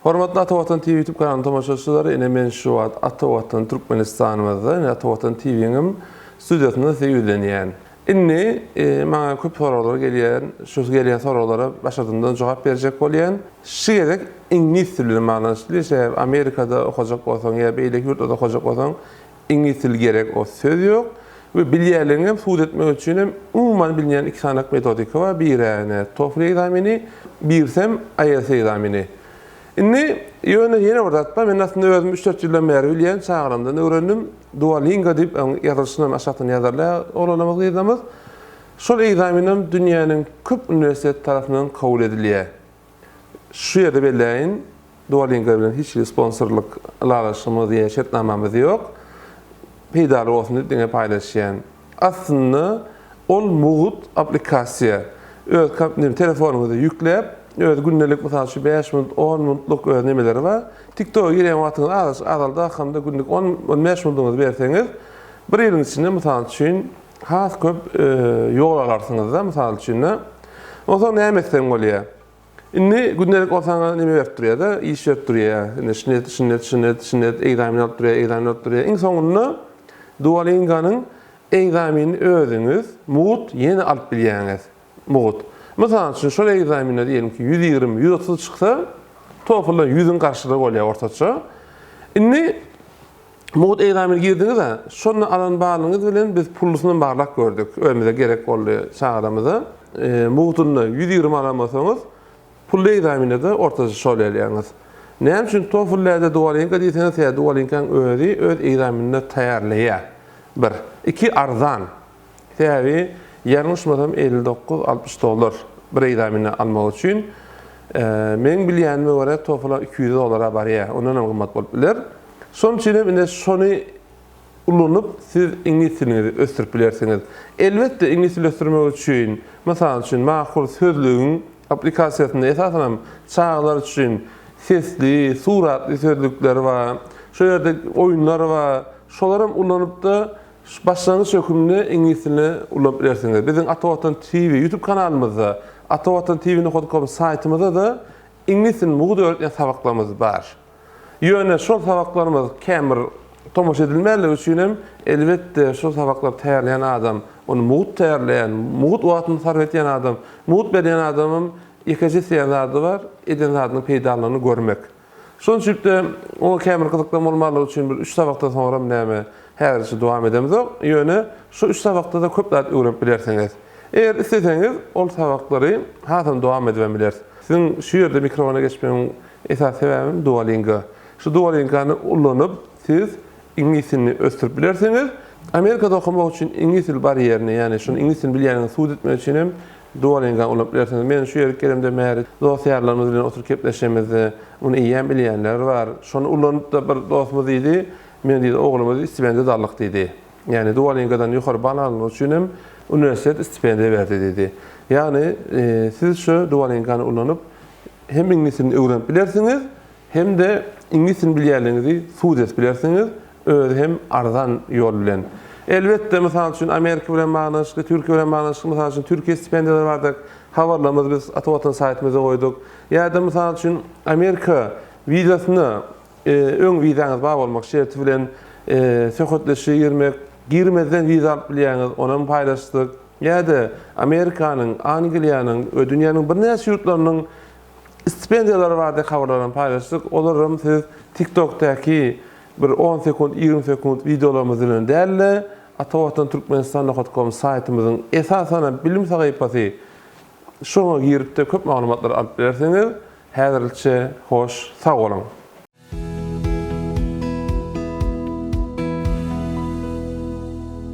Hormatly Atawatan TV YouTube kanalyny tomoşaçylary, ine men şu wagt Atawatan Türkmenistanymyzda, Atawatan TV'nin studiosunda seýüzlenýän. Inni maňa köp soralar gelýän, şu gelýän soralara başladymdan jogap berjek bolýan. Şu gerek ingliz tilini maňaşly, Amerikada okajak bolsaň ýa beýleki ýurtda okajak bolsaň ingliz tili gerek, o söz ýok. We bilýärliňi suwd etmek üçin hem umman bilýän iki sanak metodika bar. Biri TOEFL egzamini, birsem IELTS egzamini. Inni ýöne ordatma, men aslında özüm 3-4 ýyldan beri bilýän çağrymdan öwrendim. Duolingo diýip ýazyşyny aşagdan ýazarlar, olanamyz ýazamyz. Şol egzaminim dünýäniň köp üniversitet tarapyndan kabul edilýär. Şu ýerde belläýin, Duolingo bilen hiç sponsorluk alaşymyz ýa şertnamamyz ýok. Peýdaly bolsun diýip paýlaşýan. Aslında ol mugut aplikasiýa. Öz telefonuňyza ýükläp, öz gündelik mesela 5 minut, 10 minutluk nemeleri var. TikTok'a giren vaktiniz azalda hamda günlük 10-15 minutunuzu berseňiz, bir ýylyň içinde mesela üçün has köp ýol alarsınız da mesela üçün. Ondan näme etseň bolýar? Inni gündelik olsaňa neme berip durýar da, iş berip durýar. Şinnet egzamin alyp durýar, Iň soňunda Duolingonyň egzaminini özüňiz mugut ýene alyp bilýäňiz. Mugut. Mesela şol egzaminde diyelim ki 120-130 çıksa, TOEFL'da 100'ün karşılığı bolýar ortaça. Inni mugut egzamine girdiňizde, şonu alan bağlyňyz bilen biz pullusyny bağlak gördük. Özümize gerek boldy çağrymyza. Mugutunda 120 alamasaňyz, pullu egzaminede ortaça şol elýäňiz. Näme üçin TOEFL'da Duolingo diýseniz, Duolingo'ň özü öz egzaminine taýýarlaýar. 1. 2. Arzan. Täbi yanlışmasam $59-60 bir egzamini almak üçün. Men bilýänime görä TOEFL'a $200 barýar. Ondan hem gymmat bolup biler. Şoň üçin ine şonu ulanyp siz ingliz tilini ösdürip bilersiňiz. Elbetde ingliz tilini ösdürmek üçin, mesela üçün mahsul sözlüğün aplikasiýasyny esasen çağlar üçin sesli, suratly sözlükler var. Şu ýerde oýunlar var. Şolaram ulanyp da başlangıç hökümde ingliz tilini ulanyp bilersiňiz. Biziň Atawatan TV YouTube kanalymyzda, atawatan.tv.com saytymyzda da ingliz tilini mugut öğretýän sabaklarymyz bar. Ýöne şol sabaklarymyz kämir tomoş edilmeli üçin hem elbetde şol sabaklar taýýarlayan adam, onu mugut taýýarlayan, mugut wagtyny sarf etýän adam, mugut berýän adamym ýekeje seýanlary bar, eden zadynyň peýdalygyny görmek. Şoň üçin de o kämir gyzyklam bolmaly üçin bir 3 sabakdan sonra näme häzirçe dowam edemiz. Ýöne şu 3 sabakda da köp zat öwrenip bilersiňiz. Eger isteseňiz, ol sabaklary hasam dowam edip bilersiz. Siziň şu ýerde mikrofona geçmeň esas sebäbim Duolingo. Şu Duolingony ulanyp siz ingliz tilini ösdürip bilersiňiz. Amerikada okumak üçin ingliz til barýerini, ýani şunu ingliz tilini bilýäniňi suwd etmek üçin hem Duolingony ulanyp bilersiňiz. Men şu ýere gelemde märi dosýarlarymyz bilen oturup kepleşemizde, onu iýen bilýänler bar. Şonu ulanyp da bir dostumuz diýdi, men diýdi oglumyz istipendiyä darlyk diýdi. Ýani Duolingodan ýokary bal almak üçin hem üniversitet istipendiyä berdi diýdi. Ýani siz şu Duolingony ulanyp hem ingliz tilini öwrenip bilersiňiz, hem de ingliz tilini bilýärliňizi suwd etip bilersiňiz, öz hem arzan ýol bilen. Elbetde mesela üçün Amerika bilen baglanşykly, Türkiýe bilen baglanşykly, mesela üçün Türkiýe stipendiýalary bardyk. Habarlarymyzy biz Atawatan saytymyza goýduk. Ýa-da mesela üçün Amerika wizasyny öň wizaňyz bar bolmak şerti bilen söhbetleşi girmeden wiza alyp bilýäňiz, onuň paýlaşdyk. Ýa-da Amerikanyň, Angliýanyň, dünýäniň bir näçe ýurtlarynyň stipendiýalary bardyk, habarlaryny paýlaşdyk. Olaram siz TikTok'taki bir 10 sekund, 20 sekund videolarımız bilen dälle Atawatan Türkmenistan.com saytymyzyň esasen bilim sahypasy şoňa girip de köp maglumatlar alyp berseňiz, häzirçe hoş, sag bolun.